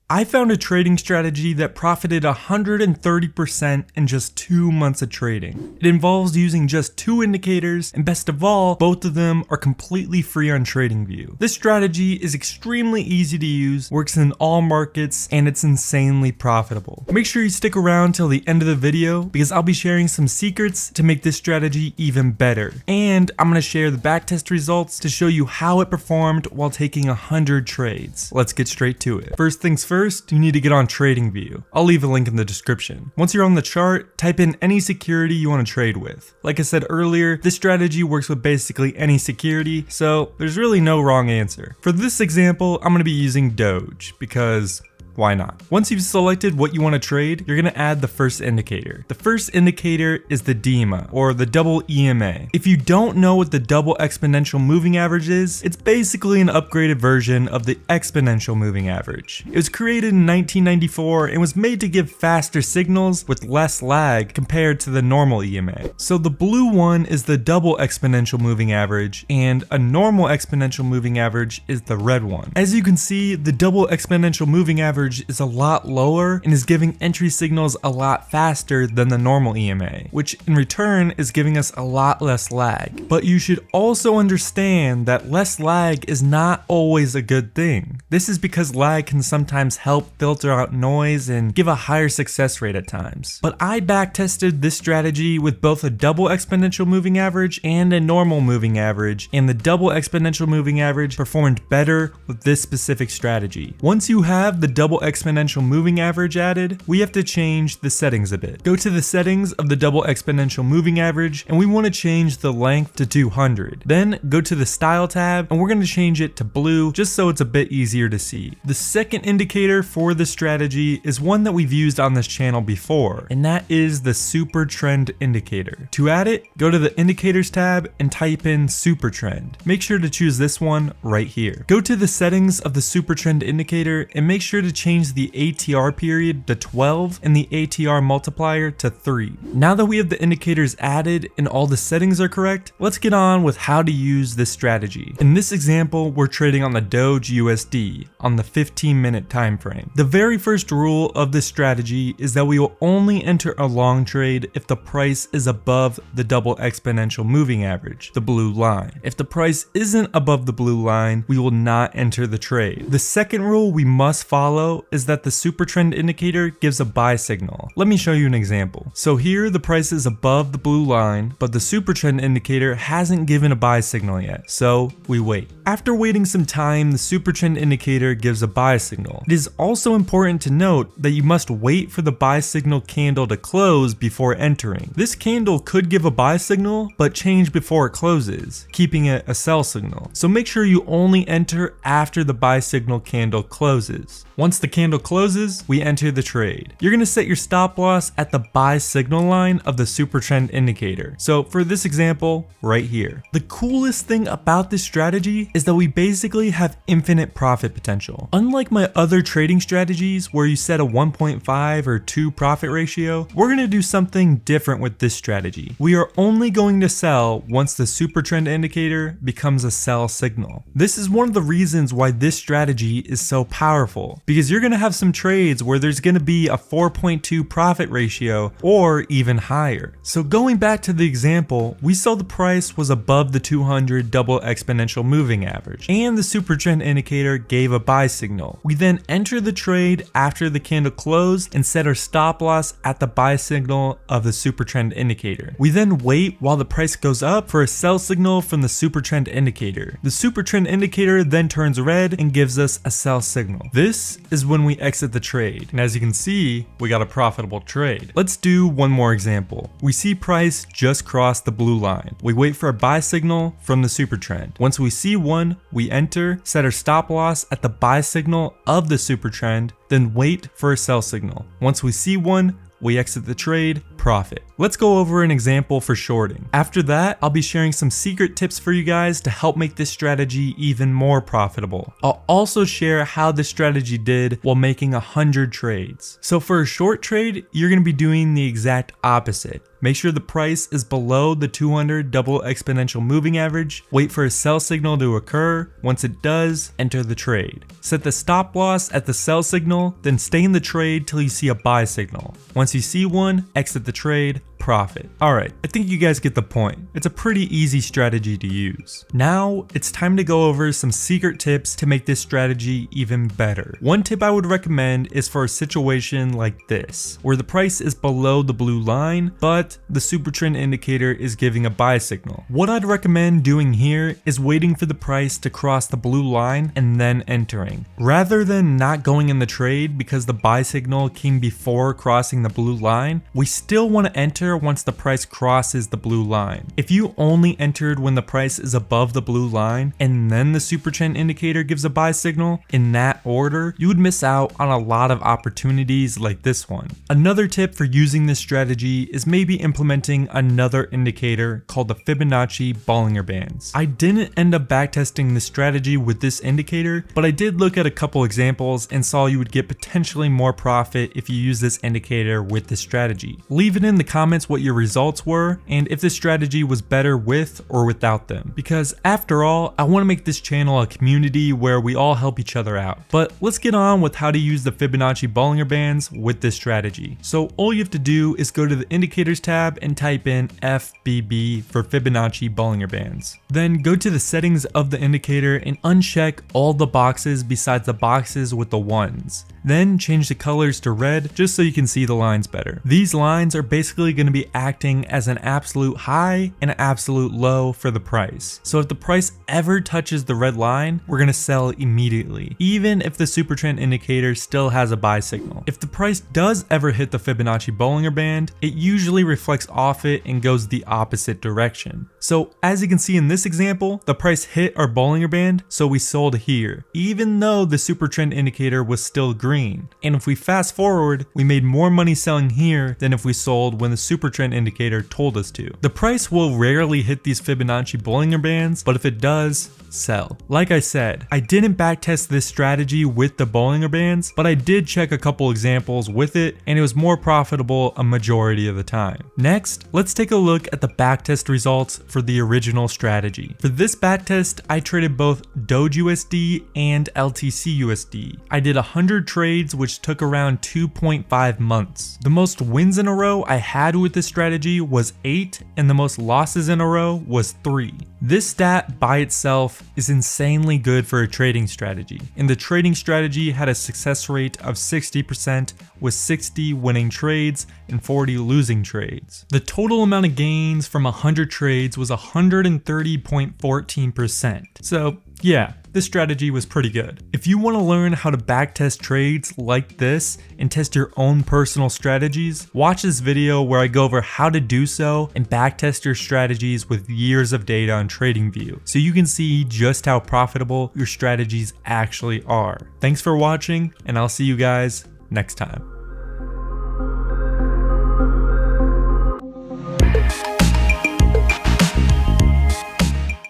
I found a trading strategy that profited 130% in just 2 months of trading. It involves using just 2 indicators, and best of all, both of them are completely free on TradingView. This strategy is extremely easy to use, works in all markets, and it's insanely profitable. Make sure you stick around till the end of the video because I'll be sharing some secrets to make this strategy even better. And I'm going to share the backtest results to show you how it performed while taking 100 trades. Let's get straight to it. First things first, you need to get on TradingView. I'll leave a link in the description. Once you're on the chart, type in any security you want to trade with. Like I said earlier, this strategy works with basically any security, so there's really no wrong answer. For this example, I'm going to be using Doge because why not? Once you've selected what you want to trade, you're going to add the first indicator. The first indicator is the DEMA, or the double EMA. If you don't know what the double exponential moving average is, it's basically an upgraded version of the exponential moving average. It was created in 1994 and was made to give faster signals with less lag compared to the normal EMA. So the blue one is the double exponential moving average, and a normal exponential moving average is the red one. As you can see, the double exponential moving average is a lot lower and is giving entry signals a lot faster than the normal EMA, which in return is giving us a lot less lag. But you should also understand that less lag is not always a good thing. This is because lag can sometimes help filter out noise and give a higher success rate at times. But I backtested this strategy with both a double exponential moving average and a normal moving average, and the double exponential moving average performed better with this specific strategy. Once you have the double exponential moving average added, we have to change the settings a bit. Go to the settings of the double exponential moving average, and we want to change the length to 200. Then go to the style tab, and we're going to change it to blue just so it's a bit easier to see. The second indicator for this strategy is one that we've used on this channel before, and that is the SuperTrend indicator. To add it, go to the indicators tab and type in SuperTrend. Make sure to choose this one right here. Go to the settings of the SuperTrend indicator and make sure to change the ATR period to 12 and the ATR multiplier to 3. Now that we have the indicators added and all the settings are correct, let's get on with how to use this strategy. In this example, we're trading on the Doge USD on the 15-minute time frame. The very first rule of this strategy is that we will only enter a long trade if the price is above the double exponential moving average, the blue line. If the price isn't above the blue line, we will not enter the trade. The second rule we must follow is that the SuperTrend indicator gives a buy signal. Let me show you an example. So here the price is above the blue line, but the SuperTrend indicator hasn't given a buy signal yet, so we wait. After waiting some time, the SuperTrend indicator gives a buy signal. It is also important to note that you must wait for the buy signal candle to close before entering. This candle could give a buy signal, but change before it closes, keeping it a sell signal. So make sure you only enter after the buy signal candle closes. Once the candle closes, we enter the trade. You're going to set your stop loss at the buy signal line of the SuperTrend indicator. So for this example, right here. The coolest thing about this strategy is that we basically have infinite profit potential. Unlike my other trading strategies where you set a 1.5 or 2 profit ratio, we're going to do something different with this strategy. We are only going to sell once the SuperTrend indicator becomes a sell signal. This is one of the reasons why this strategy is so powerful, because you're going to have some trades where there's going to be a 4.2 profit ratio or even higher. So going back to the example, we saw the price was above the 200 double exponential moving average and the SuperTrend indicator gave a buy signal. We then enter the trade after the candle closed and set our stop loss at the buy signal of the SuperTrend indicator. We then wait while the price goes up for a sell signal from the SuperTrend indicator. The SuperTrend indicator then turns red and gives us a sell signal. This is when we exit the trade, and as you can see, we got a profitable trade. Let's do one more example. We see price just cross the blue line. We wait for a buy signal from the SuperTrend. Once we see one, we enter, set our stop loss at the buy signal of the SuperTrend, then wait for a sell signal. Once we see one, we exit the trade, profit. Let's go over an example for shorting. After that, I'll be sharing some secret tips for you guys to help make this strategy even more profitable. I'll also share how this strategy did while making 100 trades. So for a short trade, you're going to be doing the exact opposite. Make sure the price is below the 200 double exponential moving average. Wait for a sell signal to occur. Once it does, enter the trade. Set the stop loss at the sell signal, then stay in the trade till you see a buy signal. Once you see one, exit the trade, profit. Alright, I think you guys get the point. It's a pretty easy strategy to use. Now, it's time to go over some secret tips to make this strategy even better. One tip I would recommend is for a situation like this, where the price is below the blue line, but the SuperTrend indicator is giving a buy signal. What I'd recommend doing here is waiting for the price to cross the blue line and then entering. Rather than not going in the trade because the buy signal came before crossing the blue line, we still want to enter once the price crosses the blue line. If you only entered when the price is above the blue line and then the SuperTrend indicator gives a buy signal in that order, you would miss out on a lot of opportunities like this one. Another tip for using this strategy is maybe implementing another indicator called the Fibonacci Bollinger Bands. I didn't end up backtesting this strategy with this indicator, but I did look at a couple examples and saw you would get potentially more profit if you use this indicator with this strategy. Leave it in the comments what your results were and if this strategy was better with or without them, because after all, I want to make this channel a community where we all help each other out. But let's get on with how to use the Fibonacci Bollinger Bands with this strategy. So all you have to do is go to the indicators tab and type in FBB for Fibonacci Bollinger Bands. Then go to the settings of the indicator and uncheck all the boxes besides the boxes with the ones. Then change the colors to red just so you can see the lines better. These lines are basically going to be acting as an absolute high and an absolute low for the price. So if the price ever touches the red line, we're going to sell immediately, even if the SuperTrend indicator still has a buy signal. If the price does ever hit the Fibonacci Bollinger Band, it usually reflects off it and goes the opposite direction. So as you can see in this example, the price hit our Bollinger Band, so we sold here, even though the SuperTrend indicator was still green. And if we fast forward, we made more money selling here than if we sold when the SuperTrend indicator told us to. The price will rarely hit these Fibonacci Bollinger Bands, but if it does, sell. Like I said, I didn't backtest this strategy with the Bollinger Bands, but I did check a couple examples with it and it was more profitable a majority of the time. Next, let's take a look at the backtest results for the original strategy. For this backtest, I traded both Doge USD and LTC USD. I did 100 trades which took around 2.5 months. The most wins in a row I had with this strategy was 8 and the most losses in a row was 3. This stat by itself is insanely good for a trading strategy, and the trading strategy had a success rate of 60% with 60 winning trades and 40 losing trades. The total amount of gains from 100 trades was 130.14%. So yeah, this strategy was pretty good. If you want to learn how to backtest trades like this and test your own personal strategies, watch this video where I go over how to do so and backtest your strategies with years of data on TradingView, so you can see just how profitable your strategies actually are. Thanks for watching, and I'll see you guys next time.